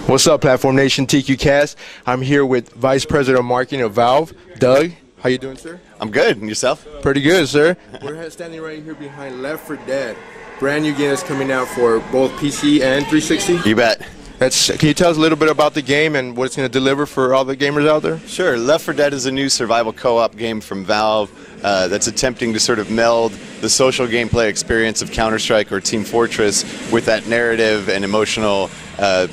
What's up, Platform Nation, TQ Cast? I'm here with Vice President of Marketing of Valve, Doug. How you doing, sir? I'm good. And yourself? Pretty good, sir. We're standing right here behind Left 4 Dead. Brand new game that's coming out for both PC and 360. You bet. Can you tell us a little bit about the game and what it's going to deliver for all the gamers out there? Sure. Left 4 Dead is a new survival co-op game from Valve that's attempting to sort of meld the social gameplay experience of Counter-Strike or Team Fortress with that narrative and emotional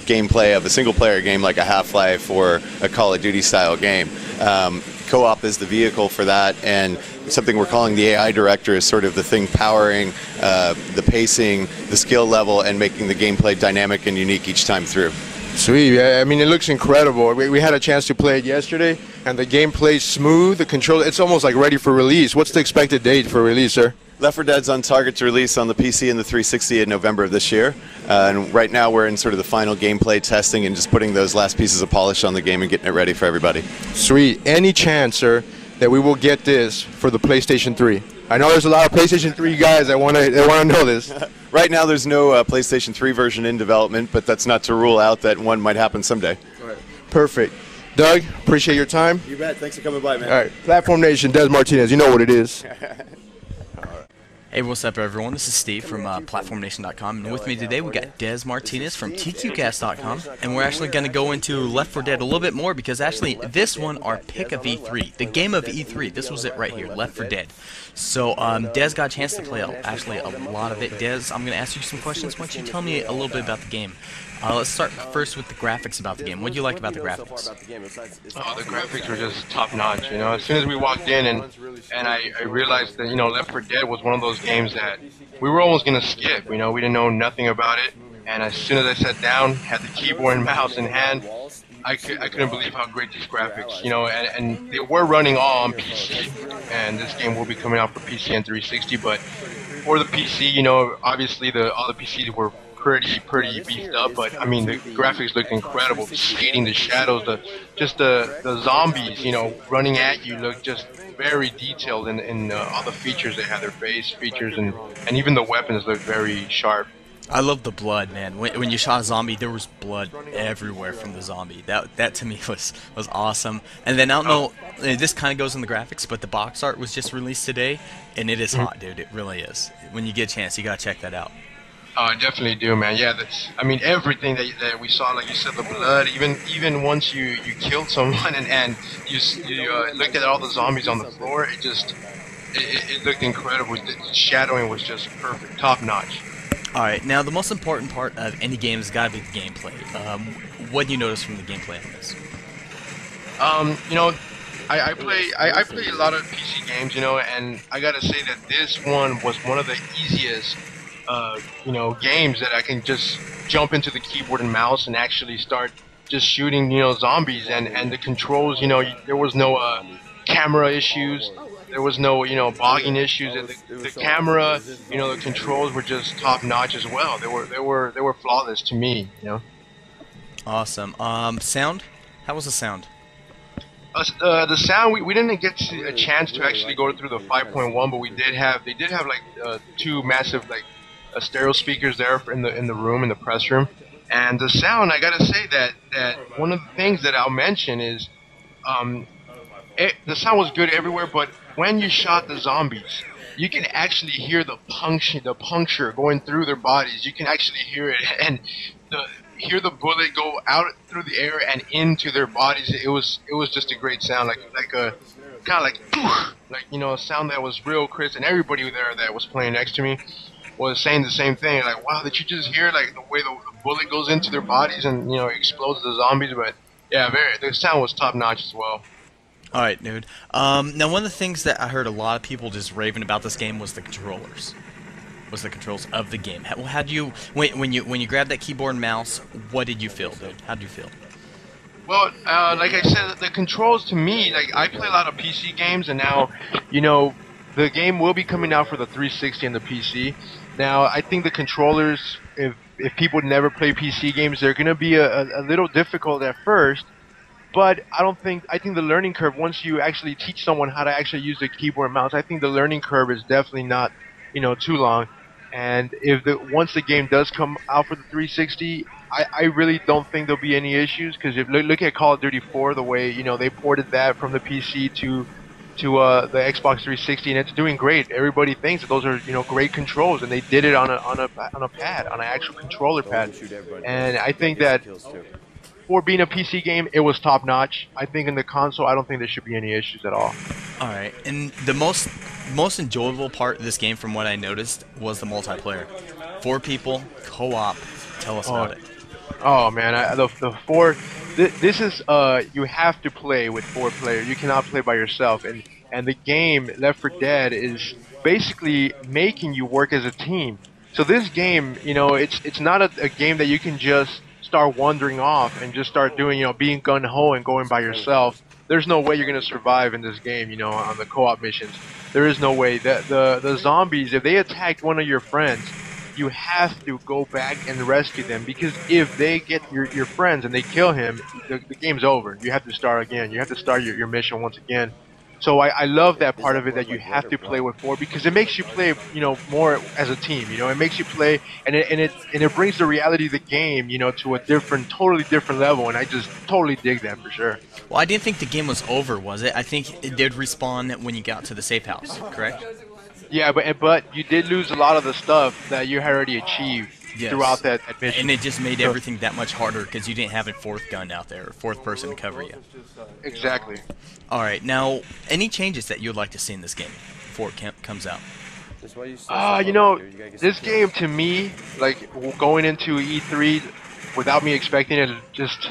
gameplay of a single-player game like a Half-Life or a Call of Duty style game. Co-op is the vehicle for that, and something we're calling the AI director is sort of the thing powering the pacing, the skill level, and making the gameplay dynamic and unique each time through. Sweet. Yeah, I mean, it looks incredible. We had a chance to play it yesterday, and the gameplay's smooth. The control, it's almost like ready for release. What's the expected date for release, sir? Left 4 Dead's on target to release on the PC and the 360 in November of this year. And right now we're in sort of the final gameplay testing and just putting those last pieces of polish on the game and getting it ready for everybody. Sweet. Any chance, sir, that we will get this for the PlayStation 3? I know there's a lot of PlayStation 3 guys that want to know this. Right now there's no PlayStation 3 version in development, but that's not to rule out that one might happen someday. All right. Perfect. Doug, appreciate your time. You bet. Thanks for coming by, man. All right. Platform Nation, Des Martinez, you know what it is. Hey, what's up, everyone? This is Steve from PlatformNation.com, and with me today we got Des Martinez from TQCast.com, and we're actually going to go into Left 4 Dead a little bit more because actually this one, our pick of E3, the game of E3, this was it right here, Left 4 Dead. So Des got a chance to play actually a lot of it. Des, I'm going to ask you some questions. Why don't you tell me a little bit about the game? Let's start first with the graphics about the game. What do you like about the graphics? Oh, the graphics were just top notch. You know, as soon as we walked in and I realized that, you know, Left 4 Dead was one of those games that we were almost gonna skip. You know, we didn't know nothing about it, and as soon as I sat down, had the keyboard and mouse in hand, I couldn't believe how great these graphics. You know, and they were running all on PC, and this game will be coming out for PC and 360. But for the PC, you know, obviously all the PCs were pretty beefed up, but I mean the graphics look incredible. The shading, the shadows, the zombies, you know, running at you look just very detailed in all the features. They had their face features and even the weapons look very sharp. I love the blood, man. When you shot a zombie, there was blood everywhere from the zombie. That to me was awesome. And then I don't know, this kind of goes in the graphics, but the box art was just released today, and it is hot, dude. It really is. When you get a chance, you gotta check that out. Oh, I definitely do, man. Yeah, I mean, everything that we saw, like you said, the blood, even once you killed someone and you looked at all the zombies on the floor, it looked incredible. The shadowing was just perfect, top notch. Alright, now the most important part of any game has got to be the gameplay. What do you notice from the gameplay on this? You know, I play a lot of PC games, you know, and I gotta say that this one was one of the easiest you know, games that I can just jump into the keyboard and mouse and actually start just shooting, you know, zombies, and the controls, you know, there was no camera issues, there was no, you know, bogging issues. The camera, you know, the controls were just top notch as well. They were flawless to me, you know. Awesome. Sound? How was the sound? The sound, we didn't get a chance to actually go through the 5.1, but they did have like two massive like stereo speakers there in the room, in the press room, and the sound, I gotta say that one of the things that I'll mention is the sound was good everywhere, but when you shot the zombies, you can actually hear the puncture going through their bodies. You can actually hear it, and hear the bullet go out through the air and into their bodies. It was just a great sound, like a kind of like you know, a sound that was real crisp, and everybody there that was playing next to me was saying the same thing, like, wow, did you just hear like the way the bullet goes into their bodies and, you know, explodes the zombies? But yeah, the sound was top notch as well. Alright, dude. Now one of the things that I heard a lot of people just raving about this game was the controllers. Was the controls of the game. How do you when you grabbed that keyboard and mouse, what did you feel, dude? How did you feel? Well, like I said, the controls to me, like, I play a lot of PC games, and now, you know, the game will be coming out for the 360 and the PC. Now, I think the controllers, if people never play PC games, they're going to be a little difficult at first, but I think the learning curve, once you actually teach someone how to actually use the keyboard and mouse, I think the learning curve is definitely not, you know, too long. And if once the game does come out for the 360, I really don't think there'll be any issues, because if look at Call of Duty 4, the way they ported that from the PC to the Xbox 360, and it's doing great. Everybody thinks that those are great controls, and they did it on a pad, on an actual controller pad. And I think that for being a PC game, it was top notch. I think in the console, I don't think there should be any issues at all. All right, and the most enjoyable part of this game, from what I noticed, was the multiplayer. 4 people, co-op. Tell us about it. Oh man, the 4. This is you have to play with 4 players. You cannot play by yourself. And the game Left 4 Dead is basically making you work as a team. So this game, it's not a game that you can just start wandering off and just start doing, being gun-ho and going by yourself. There's no way you're going to survive in this game, on the co-op missions. There is no way. The zombies, if they attacked one of your friends, you have to go back and rescue them, because if they get your friends and they kill him, the game's over. You have to start again. You have to start your mission once again. So I love that part of it, that you have to play with 4, because it makes you play, more as a team. It makes you play, and it brings the reality of the game, to a totally different level. And I just totally dig that for sure. Well, I didn't think the game was over, was it? I think it did respawn when you got to the safe house, correct? Yeah, but you did lose a lot of the stuff that you had already achieved throughout that mission. And it just made everything that much harder, because you didn't have a 4th gun out there, or 4th person to cover you. Exactly. All right, now, any changes that you would like to see in this game before it comes out? This game, to me, like, going into E3 without me expecting it, just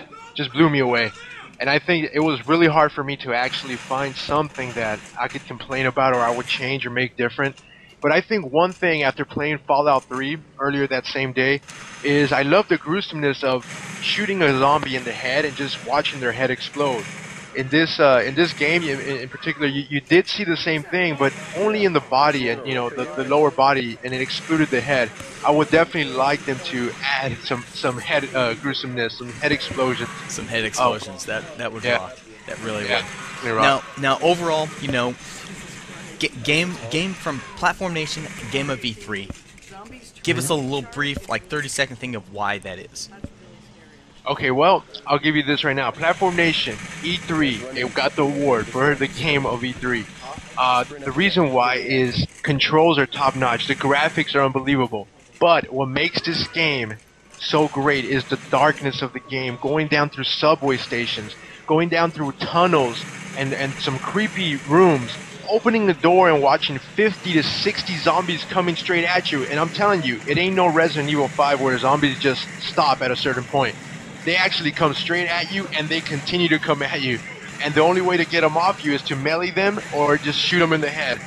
blew me away. And I think it was really hard for me to actually find something that I could complain about, or I would change or make different. But I think one thing, after playing Fallout 3 earlier that same day, is I love the gruesomeness of shooting a zombie in the head and just watching their head explode. In this game in particular, you did see the same thing, but only in the body, and the lower body, and it excluded the head. I would definitely like them to add some head gruesomeness, some head explosions. Some head explosions. That would rock. That really would. Rock. Now overall, game from Platform Nation, Game of E3. Give us a little brief, like 30-second thing of why that is. Okay, well, I'll give you this right now. Platform Nation, E3, it got the award for the game of E3. The reason why is controls are top-notch. The graphics are unbelievable. But what makes this game so great is the darkness of the game, going down through subway stations, going down through tunnels and some creepy rooms, opening the door and watching 50 to 60 zombies coming straight at you. And I'm telling you, it ain't no Resident Evil 5 where the zombies just stop at a certain point. They actually come straight at you, and they continue to come at you. And the only way to get them off you is to melee them or just shoot them in the head.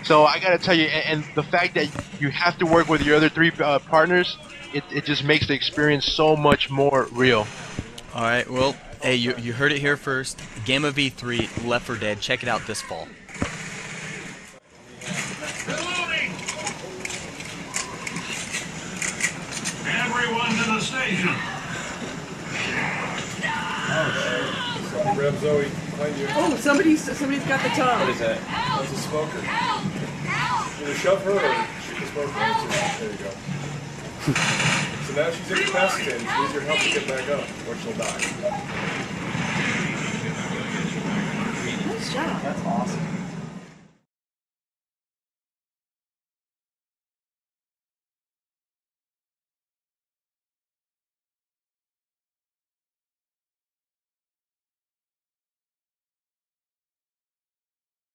So I gotta tell you, and the fact that you have to work with your other 3 partners, it just makes the experience so much more real. All right, well, hey, you heard it here first. Game of E3, Left 4 Dead. Check it out this fall. Everyone to the station. Rev Zoe, behind you. Oh, somebody's got the tongue. What is that? That's a smoker. Either shove her or shoot the smoker. There you go. So now she's incapacitated. She needs your help to get back up, or she'll die. Nice job. That's awesome.